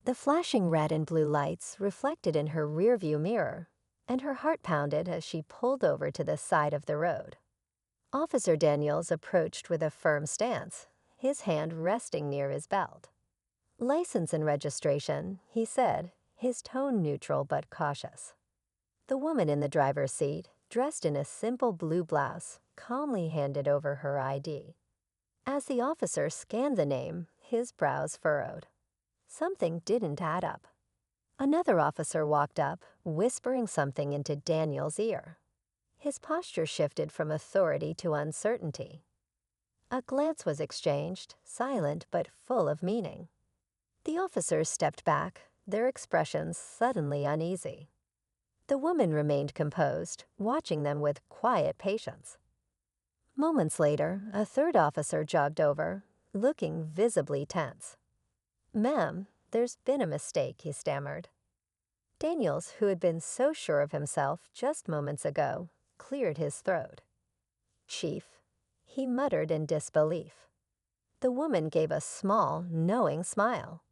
The flashing red and blue lights reflected in her rearview mirror, and her heart pounded as she pulled over to the side of the road. Officer Daniels approached with a firm stance, his hand resting near his belt. "License and registration," he said, his tone neutral but cautious. The woman in the driver's seat, dressed in a simple blue blouse, calmly handed over her ID. As the officer scanned the name, his brows furrowed. Something didn't add up. Another officer walked up, whispering something into Daniel's ear. His posture shifted from authority to uncertainty. A glance was exchanged, silent but full of meaning. The officers stepped back, their expressions suddenly uneasy. The woman remained composed, watching them with quiet patience. Moments later, a third officer jogged over, looking visibly tense. "Ma'am, there's been a mistake," he stammered. Daniels, who had been so sure of himself just moments ago, cleared his throat. "Chief," he muttered in disbelief. The woman gave a small, knowing smile.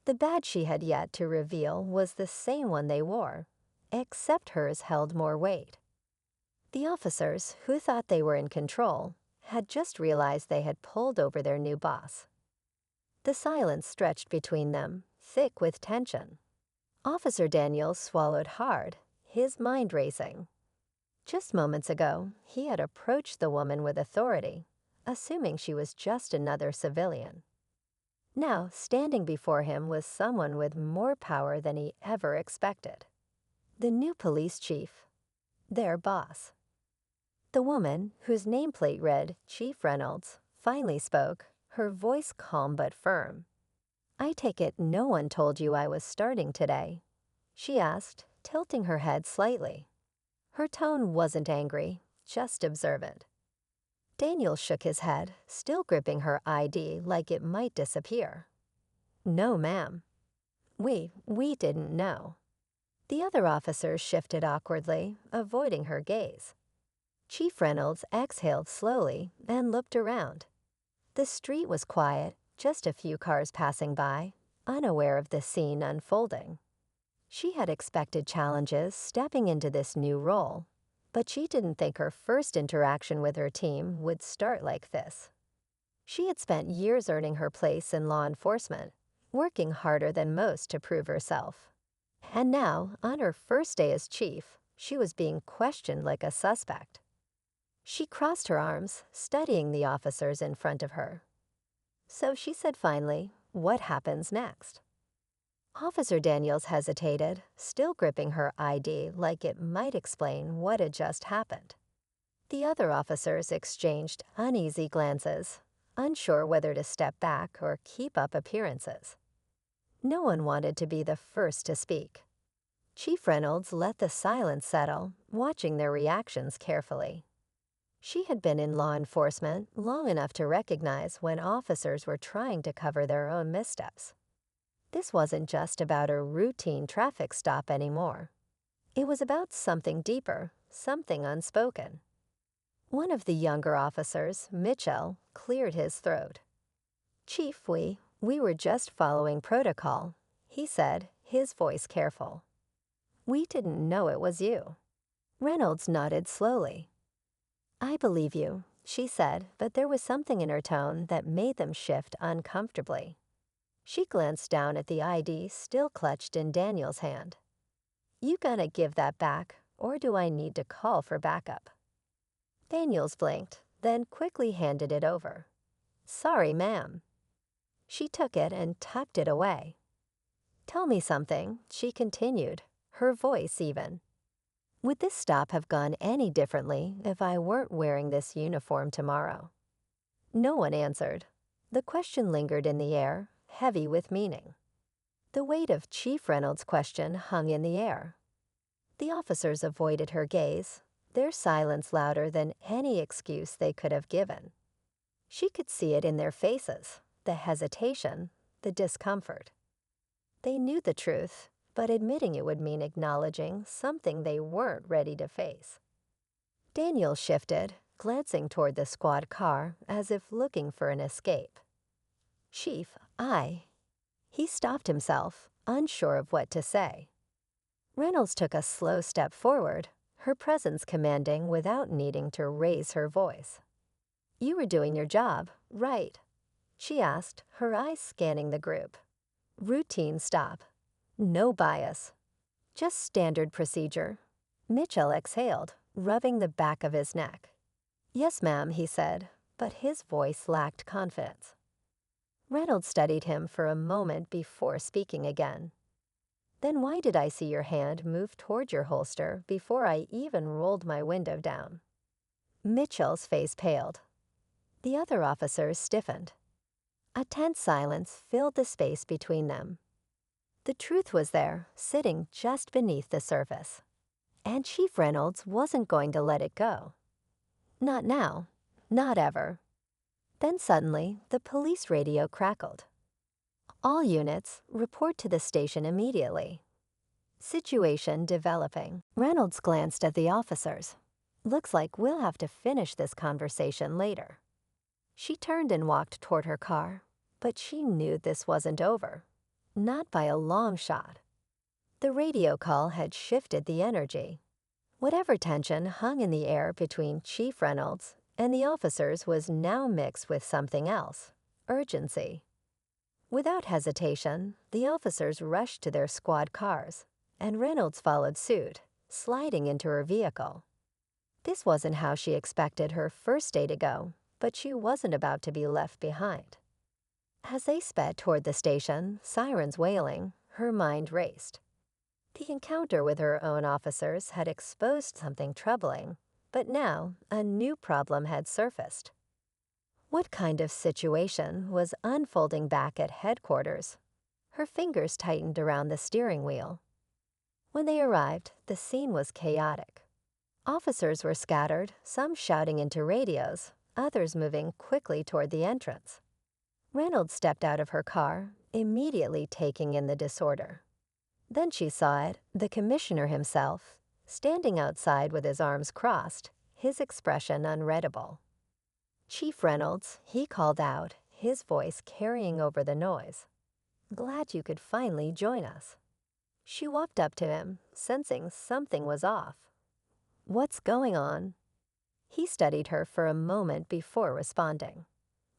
The badge she had yet to reveal was the same one they wore, except hers held more weight. The officers, who thought they were in control, had just realized they had pulled over their new boss. The silence stretched between them, thick with tension. Officer Daniels swallowed hard, his mind racing. Just moments ago, he had approached the woman with authority, assuming she was just another civilian. Now, standing before him was someone with more power than he ever expected. The new police chief, their boss. The woman, whose nameplate read Chief Reynolds, finally spoke, her voice calm but firm. "I take it no one told you I was starting today?" she asked, tilting her head slightly. Her tone wasn't angry, just observant. Daniel shook his head, still gripping her ID like it might disappear. "No, ma'am. We didn't know." The other officers shifted awkwardly, avoiding her gaze. Chief Reynolds exhaled slowly and looked around. The street was quiet, just a few cars passing by, unaware of the scene unfolding. She had expected challenges stepping into this new role, but she didn't think her first interaction with her team would start like this. She had spent years earning her place in law enforcement, working harder than most to prove herself. And now, on her first day as chief, she was being questioned like a suspect. She crossed her arms, studying the officers in front of her. So she said finally, "What happens next?" Officer Daniels hesitated, still gripping her ID like it might explain what had just happened. The other officers exchanged uneasy glances, unsure whether to step back or keep up appearances. No one wanted to be the first to speak. Chief Reynolds let the silence settle, watching their reactions carefully. She had been in law enforcement long enough to recognize when officers were trying to cover their own missteps. This wasn't just about a routine traffic stop anymore. It was about something deeper, something unspoken. One of the younger officers, Mitchell, cleared his throat. "Chief, we were just following protocol," he said, his voice careful. "We didn't know it was you." Reynolds nodded slowly. "I believe you," she said, but there was something in her tone that made them shift uncomfortably. She glanced down at the ID still clutched in Daniel's hand. "You gonna give that back, or do I need to call for backup?" Daniels blinked, then quickly handed it over. "Sorry, ma'am." She took it and tucked it away. "Tell me something," she continued, her voice even. "Would this stop have gone any differently if I weren't wearing this uniform tomorrow?" No one answered. The question lingered in the air, heavy with meaning. The weight of Chief Reynolds' question hung in the air. The officers avoided her gaze, their silence louder than any excuse they could have given. She could see it in their faces, the hesitation, the discomfort. They knew the truth, but admitting it would mean acknowledging something they weren't ready to face. Daniel shifted, glancing toward the squad car as if looking for an escape. "Chief, He stopped himself, unsure of what to say. Reynolds took a slow step forward, her presence commanding without needing to raise her voice. "You were doing your job, right?" she asked, her eyes scanning the group. Routine stop. No bias. Just standard procedure. Mitchell exhaled, rubbing the back of his neck. "Yes, ma'am," he said, but his voice lacked confidence. Reynolds studied him for a moment before speaking again. "Then why did I see your hand move toward your holster before I even rolled my window down?" Mitchell's face paled. The other officers stiffened. A tense silence filled the space between them. The truth was there, sitting just beneath the surface. And Chief Reynolds wasn't going to let it go. Not now. Not ever. Then suddenly, the police radio crackled. "All units, report to the station immediately." Situation developing. Reynolds glanced at the officers. "Looks like we'll have to finish this conversation later." She turned and walked toward her car, but she knew this wasn't over. Not by a long shot. The radio call had shifted the energy. Whatever tension hung in the air between Chief Reynolds and the officers was now mixed with something else: urgency. Without hesitation, the officers rushed to their squad cars, and Reynolds followed suit, sliding into her vehicle. This wasn't how she expected her first day to go, but she wasn't about to be left behind. As they sped toward the station, sirens wailing, her mind raced. The encounter with her own officers had exposed something troubling, but now a new problem had surfaced. What kind of situation was unfolding back at headquarters? Her fingers tightened around the steering wheel. When they arrived, the scene was chaotic. Officers were scattered, some shouting into radios, others moving quickly toward the entrance. Reynolds stepped out of her car, immediately taking in the disorder. Then she saw it, the commissioner himself, standing outside with his arms crossed, his expression unreadable. "Chief Reynolds," he called out, his voice carrying over the noise. "Glad you could finally join us." She walked up to him, sensing something was off. "What's going on?" He studied her for a moment before responding.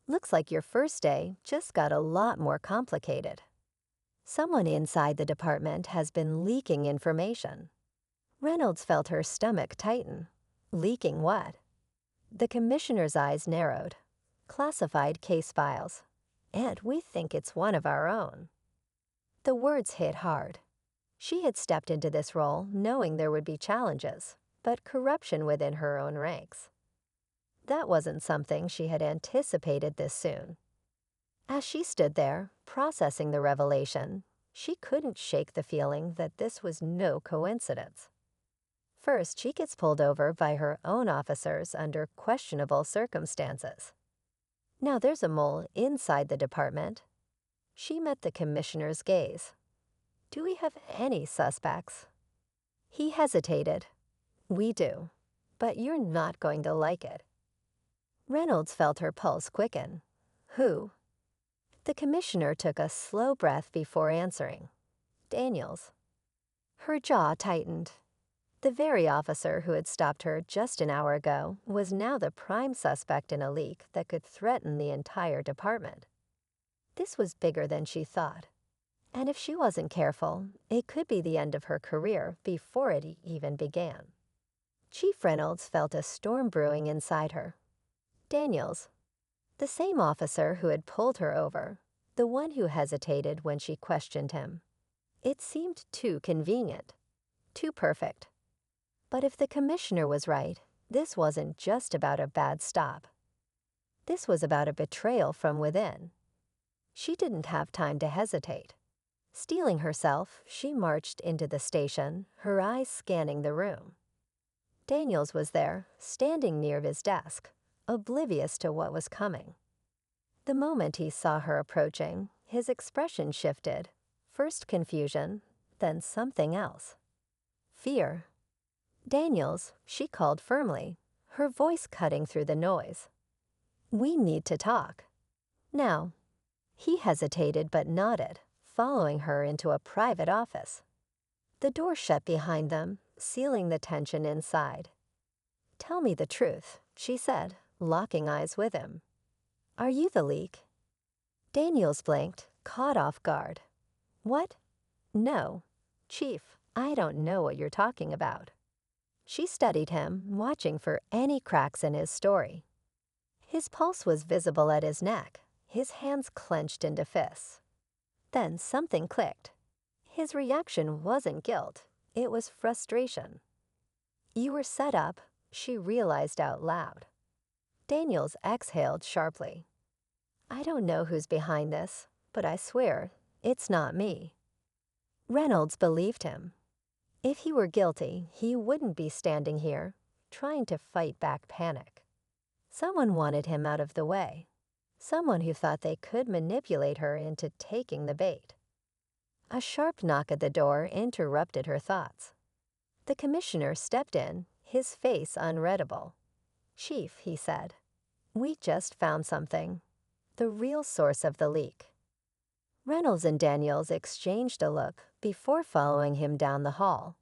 "Looks like your first day just got a lot more complicated. Someone inside the department has been leaking information." Reynolds felt her stomach tighten. Leaking what? The commissioner's eyes narrowed. "Classified case files. And we think it's one of our own." The words hit hard. She had stepped into this role knowing there would be challenges, but corruption within her own ranks. That wasn't something she had anticipated this soon. As she stood there, processing the revelation, she couldn't shake the feeling that this was no coincidence. First, she gets pulled over by her own officers under questionable circumstances. Now there's a mole inside the department. She met the commissioner's gaze. "Do we have any suspects?" He hesitated. "We do, but you're not going to like it." Reynolds felt her pulse quicken. "Who?" The commissioner took a slow breath before answering. "Daniels." Her jaw tightened. The very officer who had stopped her just an hour ago was now the prime suspect in a leak that could threaten the entire department. This was bigger than she thought. And if she wasn't careful, it could be the end of her career before it even began. Chief Reynolds felt a storm brewing inside her. Daniels. The same officer who had pulled her over, the one who hesitated when she questioned him. It seemed too convenient, too perfect. But if the commissioner was right, this wasn't just about a bad stop. This was about a betrayal from within. She didn't have time to hesitate. Steeling herself, she marched into the station, her eyes scanning the room. Daniels was there, standing near his desk, oblivious to what was coming. The moment he saw her approaching, his expression shifted, first confusion, then something else. Fear. "Daniels," she called firmly, her voice cutting through the noise. "We need to talk." "Now." He hesitated but nodded, following her into a private office. The door shut behind them, sealing the tension inside. "Tell me the truth," she said, locking eyes with him. "Are you the leak?" Daniels blinked, caught off guard. "What? No. Chief, I don't know what you're talking about." She studied him, watching for any cracks in his story. His pulse was visible at his neck, his hands clenched into fists. Then something clicked. His reaction wasn't guilt, it was frustration. "You were set up," she realized out loud. Daniels exhaled sharply. "I don't know who's behind this, but I swear, it's not me." Reynolds believed him. If he were guilty, he wouldn't be standing here, trying to fight back panic. Someone wanted him out of the way. Someone who thought they could manipulate her into taking the bait. A sharp knock at the door interrupted her thoughts. The commissioner stepped in, his face unreadable. "Chief," he said, "we just found something. The real source of the leak." Reynolds and Daniels exchanged a look before following him down the hall.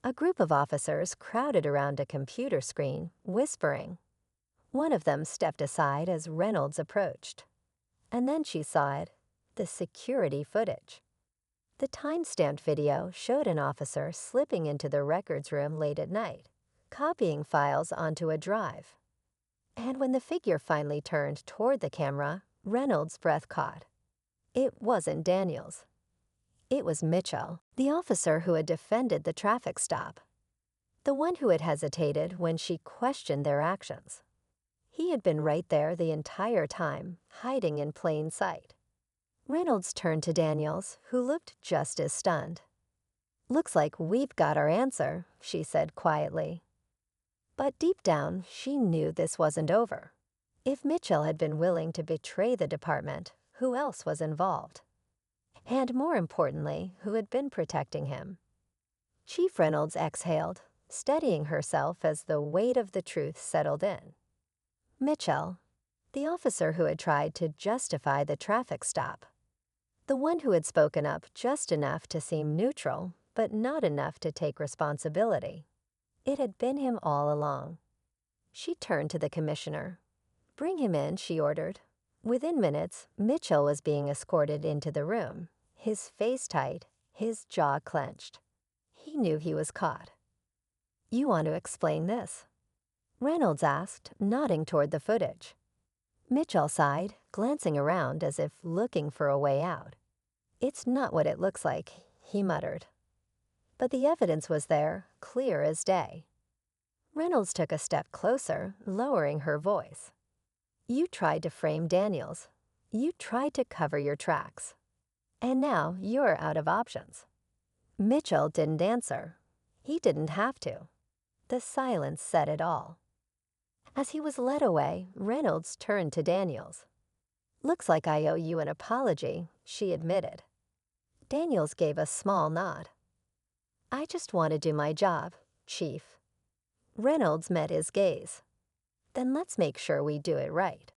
A group of officers crowded around a computer screen, whispering. One of them stepped aside as Reynolds approached. And then she saw it, the security footage. The time-stamped video showed an officer slipping into the records room late at night, copying files onto a drive. And when the figure finally turned toward the camera, Reynolds' breath caught. It wasn't Daniels. It was Mitchell, the officer who had defended the traffic stop. The one who had hesitated when she questioned their actions. He had been right there the entire time, hiding in plain sight. Reynolds turned to Daniels, who looked just as stunned. "Looks like we've got our answer," she said quietly. But deep down, she knew this wasn't over. If Mitchell had been willing to betray the department, who else was involved? And more importantly, who had been protecting him? Chief Reynolds exhaled, steadying herself as the weight of the truth settled in. Mitchell, the officer who had tried to justify the traffic stop. The one who had spoken up just enough to seem neutral, but not enough to take responsibility. It had been him all along. She turned to the commissioner. "Bring him in," she ordered. Within minutes, Mitchell was being escorted into the room, his face tight, his jaw clenched. He knew he was caught. "You want to explain this?" Reynolds asked, nodding toward the footage. Mitchell sighed, glancing around as if looking for a way out. "It's not what it looks like," he muttered. But the evidence was there, clear as day. Reynolds took a step closer, lowering her voice. "You tried to frame Daniels. You tried to cover your tracks. And now you're out of options." Mitchell didn't answer. He didn't have to. The silence said it all. As he was led away, Reynolds turned to Daniels. "Looks like I owe you an apology," she admitted. Daniels gave a small nod. "I just want to do my job, Chief." Reynolds met his gaze. "Then let's make sure we do it right."